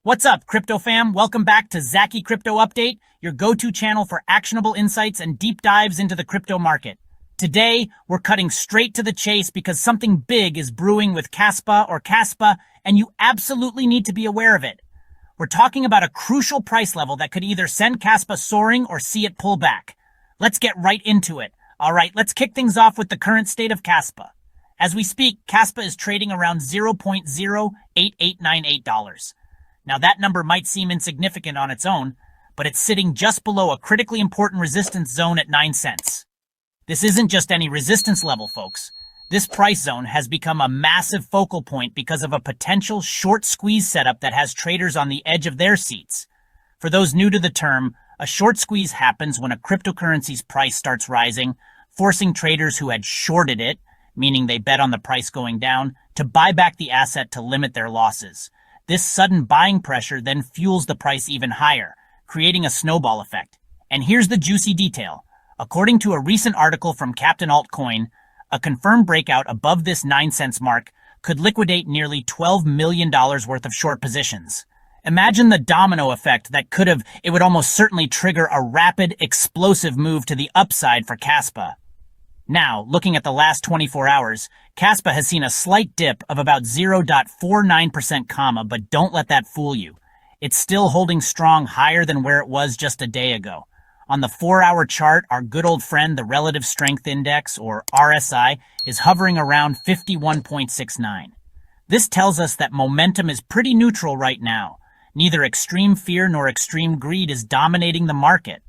What's up, crypto fam? Welcome back to Zacchy Crypto Update, your go-to channel for actionable insights and deep dives into the crypto market. Today, we're cutting straight to the chase because something big is brewing with Kaspa, and you absolutely need to be aware of it. We're talking about a crucial price level that could either send Kaspa soaring or see it pull back. Let's get right into it. All right, let's kick things off with the current state of Kaspa. As we speak, Kaspa is trading around $0.08898. Now that number might seem insignificant on its own, but it's sitting just below a critically important resistance zone at 9 cents. This isn't just any resistance level, folks. This price zone has become a massive focal point because of a potential short squeeze setup that has traders on the edge of their seats. For those new to the term, a short squeeze happens when a cryptocurrency's price starts rising, forcing traders who had shorted it, meaning they bet on the price going down, to buy back the asset to limit their losses. This sudden buying pressure then fuels the price even higher, creating a snowball effect. And here's the juicy detail. According to a recent article from Captain Altcoin, a confirmed breakout above this 9 cents mark could liquidate nearly $12 million worth of short positions. Imagine the domino effect that it would almost certainly trigger a rapid, explosive move to the upside for Kaspa. Now, looking at the last 24 hours, Kaspa has seen a slight dip of about 0.49%, but don't let that fool you. It's still holding strong higher than where it was just a day ago. On the 4-hour chart, our good old friend, the Relative Strength Index, or RSI, is hovering around 51.69. This tells us that momentum is pretty neutral right now. Neither extreme fear nor extreme greed is dominating the market.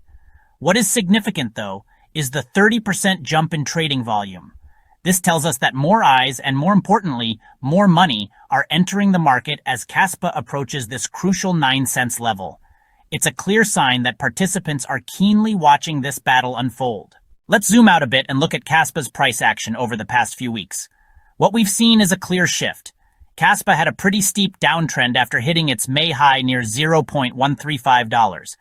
What is significant, though, is the 30% jump in trading volume. This tells us that more eyes and, more importantly, more money are entering the market as Kaspa approaches this crucial 9 cents level. It's a clear sign that participants are keenly watching this battle unfold. Let's zoom out a bit and look at Kaspa's price action over the past few weeks. What we've seen is a clear shift. Kaspa had a pretty steep downtrend after hitting its May high near $0.135.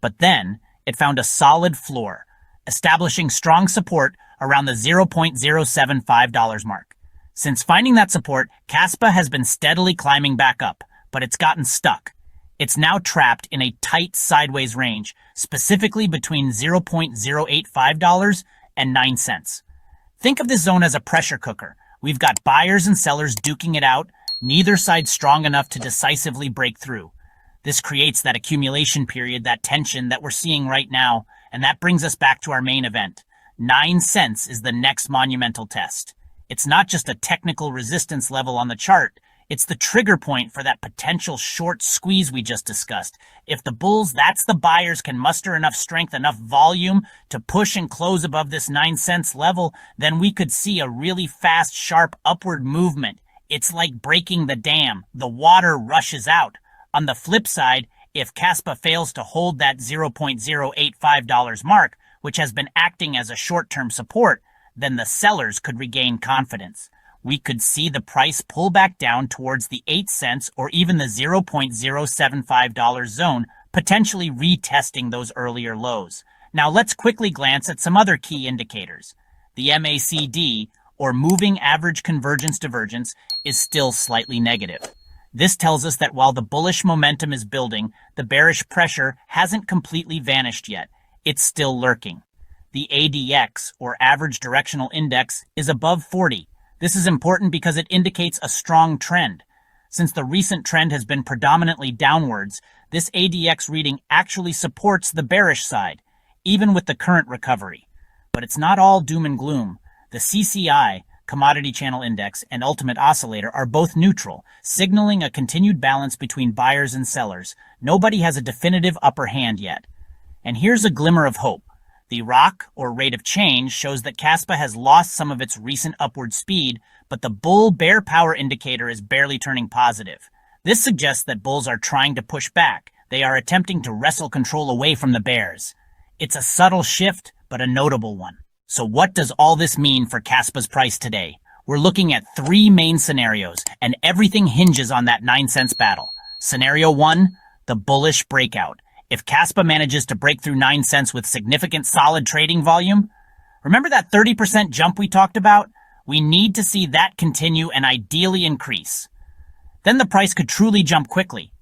But then, it found a solid floor, establishing strong support around the $0.075 mark. Since finding that support, Kaspa has been steadily climbing back up, but it's gotten stuck. It's now trapped in a tight sideways range, specifically between $0.085 and 9 cents. Think of this zone as a pressure cooker. We've got buyers and sellers duking it out, neither side strong enough to decisively break through. This creates that accumulation period, that tension that we're seeing right now, and that brings us back to our main event. 9 cents is the next monumental test. It's not just a technical resistance level on the chart, it's the trigger point for that potential short squeeze we just discussed. If the bulls, that's the buyers, can muster enough strength, enough volume to push and close above this 9 cents level, then we could see a really fast, sharp upward movement. It's like breaking the dam. The water rushes out. On the flip side, if Kaspa fails to hold that $0.085 mark, which has been acting as a short-term support, then the sellers could regain confidence. We could see the price pull back down towards the 8 cents or even the $0.075 zone, potentially retesting those earlier lows. Now let's quickly glance at some other key indicators. The MACD, or Moving Average Convergence Divergence, is still slightly negative. This tells us that while the bullish momentum is building, the bearish pressure hasn't completely vanished yet. It's still lurking. The ADX, or Average Directional Index, is above 40. This is important because it indicates a strong trend. Since the recent trend has been predominantly downwards, this ADX reading actually supports the bearish side, even with the current recovery. But it's not all doom and gloom. The CCI, Commodity Channel Index, and Ultimate Oscillator are both neutral, signaling a continued balance between buyers and sellers. Nobody has a definitive upper hand yet. And here's a glimmer of hope. The ROC, or rate of change, shows that Kaspa has lost some of its recent upward speed, but the bull-bear power indicator is barely turning positive. This suggests that bulls are trying to push back. They are attempting to wrestle control away from the bears. It's a subtle shift, but a notable one. So what does all this mean for Kaspa's price today? We're looking at 3 main scenarios, and everything hinges on that 9 cents battle. Scenario 1, the bullish breakout. If Kaspa manages to break through 9 cents with significant solid trading volume, remember that 30% jump we talked about? We need to see that continue and ideally increase. Then the price could truly jump quickly.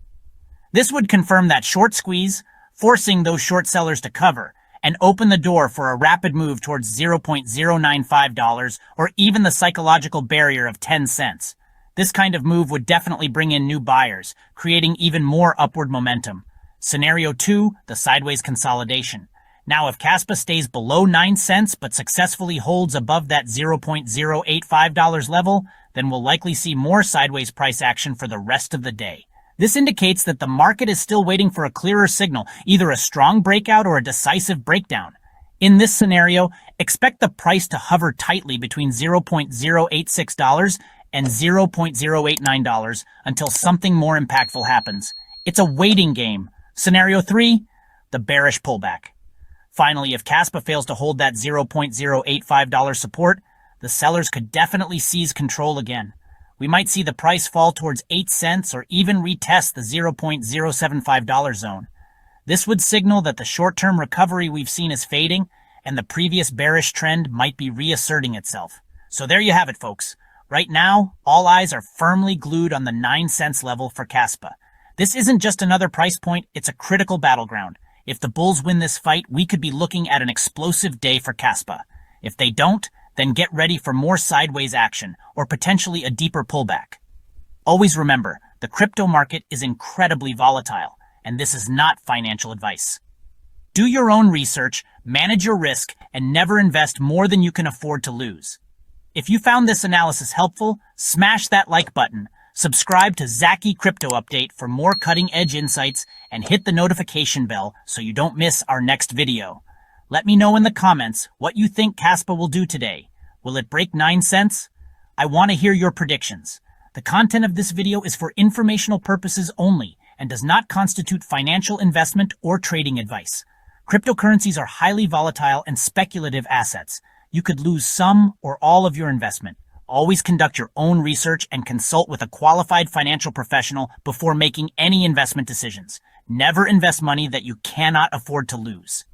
This would confirm that short squeeze, forcing those short sellers to cover, and open the door for a rapid move towards $0.095 or even the psychological barrier of 10 cents. This kind of move would definitely bring in new buyers, creating even more upward momentum. Scenario 2, the sideways consolidation. Now, if Kaspa stays below 9 cents but successfully holds above that $0.085 level, then we'll likely see more sideways price action for the rest of the day. This indicates that the market is still waiting for a clearer signal, either a strong breakout or a decisive breakdown. In this scenario, expect the price to hover tightly between $0.086 and $0.089 until something more impactful happens. It's a waiting game. Scenario 3, the bearish pullback. Finally, if Kaspa fails to hold that $0.085 support, the sellers could definitely seize control again. We might see the price fall towards 8 cents or even retest the $0.075 zone. This would signal that the short-term recovery we've seen is fading and the previous bearish trend might be reasserting itself. So there you have it, folks. Right now, all eyes are firmly glued on the 9 cents level for Kaspa. This isn't just another price point, it's a critical battleground. If the bulls win this fight, we could be looking at an explosive day for Kaspa. If they don't, then get ready for more sideways action or potentially a deeper pullback. Always remember, the crypto market is incredibly volatile, and this is not financial advice. Do your own research, manage your risk, and never invest more than you can afford to lose. If you found this analysis helpful, smash that like button, subscribe to Zacchy Crypto Update for more cutting-edge insights, and hit the notification bell so you don't miss our next video. Let me know in the comments what you think Kaspa will do today. Will it break 9 cents? I want to hear your predictions. The content of this video is for informational purposes only and does not constitute financial investment or trading advice. Cryptocurrencies are highly volatile and speculative assets. You could lose some or all of your investment. Always conduct your own research and consult with a qualified financial professional before making any investment decisions. Never invest money that you cannot afford to lose.